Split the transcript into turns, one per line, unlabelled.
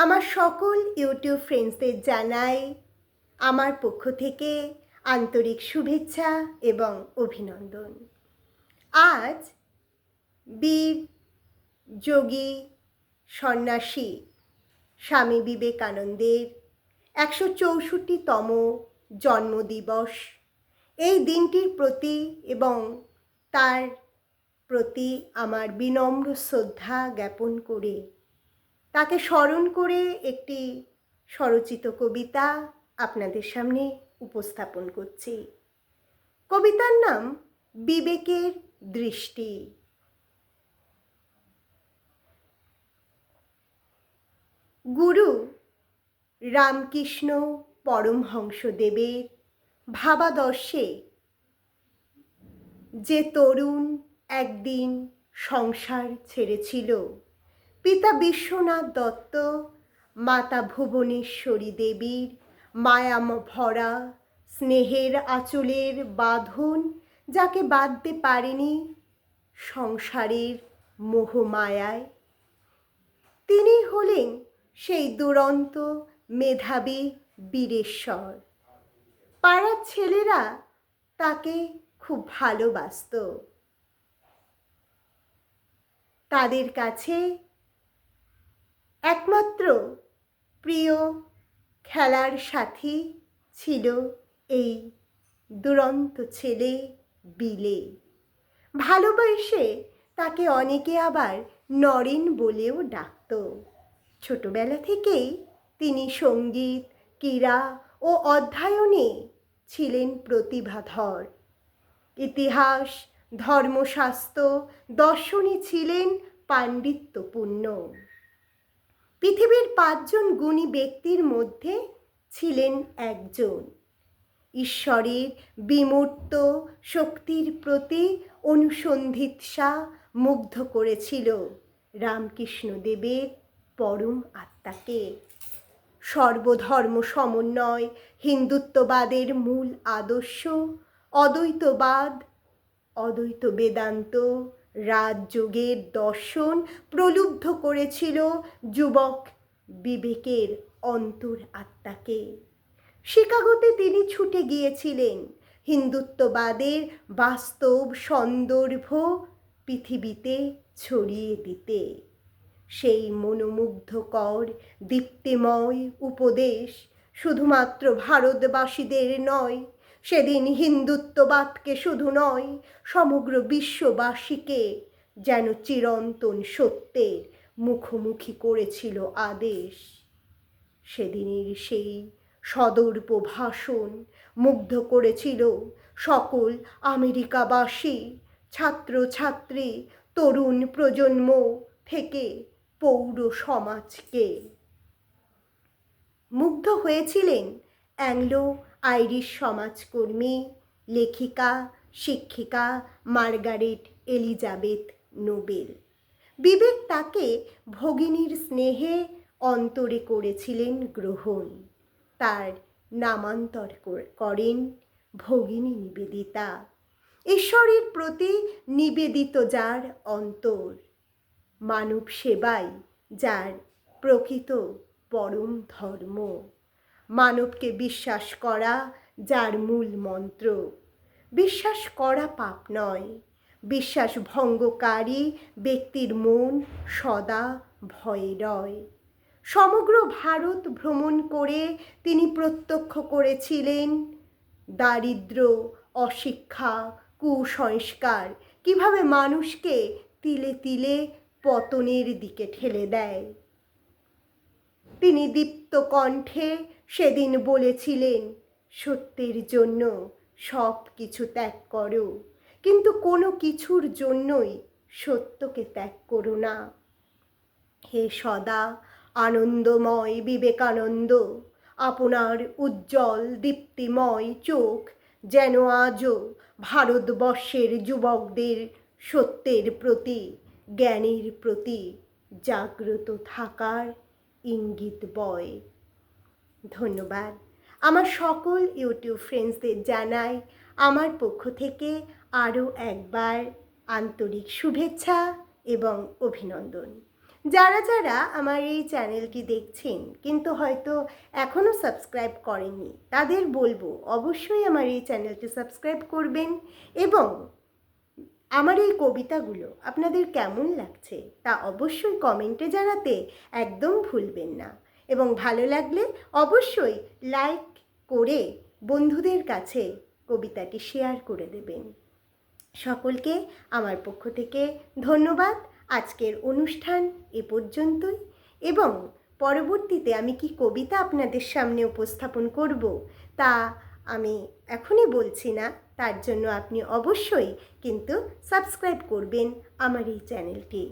আমার সকল ইউটিউব ফ্রেন্ডসদের জানাই আমার পক্ষ থেকে আন্তরিক শুভেচ্ছা এবং অভিনন্দন। আজ বীর যোগী সন্ন্যাসী স্বামী বিবেকানন্দের 164তম জন্মদিবস। এই দিনটির প্রতি এবং তার প্রতি আমার বিনম্র শ্রদ্ধা জ্ঞাপন করে তাকে স্মরণ করে একটি স্বরচিত কবিতা আপনাদের সামনে উপস্থাপন করছি। কবিতার নাম বিবেকের দৃষ্টি। গুরু রামকৃষ্ণ পরমহংসদেবের ভাবাদর্শে যে তরুণ একদিন সংসার ছেড়েছিল, পিতা বিশ্বনাথ দত্ত, মাতা ভুবনেশ্বরী দেবীর মায়াম ভরা স্নেহের আঁচলের বাঁধন যাকে বাঁধতে পারেনি সংসারের মোহমায়ায়, তিনি হলেন সেই দুরন্ত মেধাবী বীরেশ্বর। পাড়ার ছেলেরা তাকে খুব ভালোবাসত। তাদের কাছে একমাত্র প্রিয় খেলার সাথী ছিল এই দুরন্ত ছেলে বিলে। ভালোবেসে তাকে অনেকে আবার নরেন বলেও ডাকত। ছোটবেলা থেকেই তিনি সঙ্গীত, ক্রীড়া ও অধ্যয়নে ছিলেন প্রতিভাধর। ইতিহাস, ধর্মশাস্ত্র, দর্শনে ছিলেন পাণ্ডিত্যপূর্ণ। পৃথিবীর 5জন গুণী ব্যক্তির মধ্যে ছিলেন একজন। ঈশ্বরের বিমূর্ত শক্তির প্রতি অনুসন্ধিৎসা মুগ্ধ করেছিল রামকৃষ্ণদেবের পরম আত্মাকে। সর্বধর্ম সমন্বয় হিন্দুত্ববাদের মূল আদর্শ, অদ্বৈতবাদ, অদ্বৈত বেদান্ত, রাজযোগের দর্শন প্রলুব্ধ করেছিল যুবক বিবেকের অন্তর আত্মাকে। শিকাগোতে তিনি ছুটে গিয়েছিলেন হিন্দুত্ববাদের বাস্তব সন্দর্ভ পৃথিবীতে ছড়িয়ে দিতে। সেই মনোমুগ্ধকর দীপ্তিময় উপদেশ শুধুমাত্র ভারতবাসীদের নয়, সেদিন হিন্দুত্ববাদকে শুধু নয়, সমগ্র বিশ্ববাসীকে যেন চিরন্তন সত্যের মুখোমুখি করেছিল আদেশ। সেদিনের সেই সদর্প ভাষণ মুগ্ধ করেছিল সকল আমেরিকাবাসী, ছাত্রছাত্রী, তরুণ প্রজন্ম থেকে পৌর সমাজকে। মুগ্ধ হয়েছিলেন অ্যাংলো আইরিশ সমাজকর্মী, লেখিকা, শিক্ষিকা মার্গারেট এলিজাবেথ নোবেল। বিবেক তাকে ভগিনীর স্নেহে অন্তরে করেছিলেন গ্রহণ। তার নামান্তর করেন ভগিনী নিবেদিতা। ঈশ্বরের প্রতি নিবেদিত যার অন্তর, মানব সেবাই যার প্রকৃত পরম ধর্ম, মানবকে বিশ্বাস করা যার মূল মন্ত্র। বিশ্বাস করা পাপ নয়, বিশ্বাস ভঙ্গকারী ব্যক্তির মন সদা ভয়ে রয়। সমগ্র ভারত ভ্রমণ করে তিনি প্রত্যক্ষ করেছিলেন দারিদ্র্য, অশিক্ষা, কুসংস্কার কিভাবে মানুষকে তিলে তিলে পতনের দিকে ঠেলে দেয়। তিনি দীপ্ত কণ্ঠে সেদিন বলেছিলেন, সত্যের জন্য সব কিছু ত্যাগ করো, কিন্তু কোনো কিছুর জন্যই সত্যকে ত্যাগ করো না। হে সদা আনন্দময় বিবেকানন্দ, আপনার উজ্জ্বল দীপ্তিময় চোখ যেন আজও ভারতবর্ষের যুবকদের সত্যের প্রতি, জ্ঞানের প্রতি জাগ্রত থাকার ইঙ্গিত বয়। ধন্যবাদ। আমার সকল ইউটিউব ফ্রেন্ডসদের জানাই আমার পক্ষ থেকে আরও একবার আন্তরিক শুভেচ্ছা এবং অভিনন্দন। যারা যারা আমার এই চ্যানেলটি দেখছেন কিন্তু হয়তো এখনও সাবস্ক্রাইব করেননি, তাদের বলবো অবশ্যই আমার এই চ্যানেলটি সাবস্ক্রাইব করবেন এবং আমার এই কবিতাগুলো আপনাদের কেমন লাগছে তা অবশ্যই কমেন্টে জানাতে একদম ভুলবেন না। এবং ভালো লাগলে অবশ্যই লাইক করে বন্ধুদের কাছে কবিতাটি শেয়ার করে দেবেন। সকলকে আমার পক্ষ থেকে ধন্যবাদ। আজকের অনুষ্ঠান এ পর্যন্তই এবং পরবর্তীতে আমি কি কবিতা আপনাদের সামনে উপস্থাপন করব তা আমি এখনই বলছি না। তার জন্য আপনি অবশ্যই কিন্তু সাবস্ক্রাইব করবেন আমার এই চ্যানেলটি।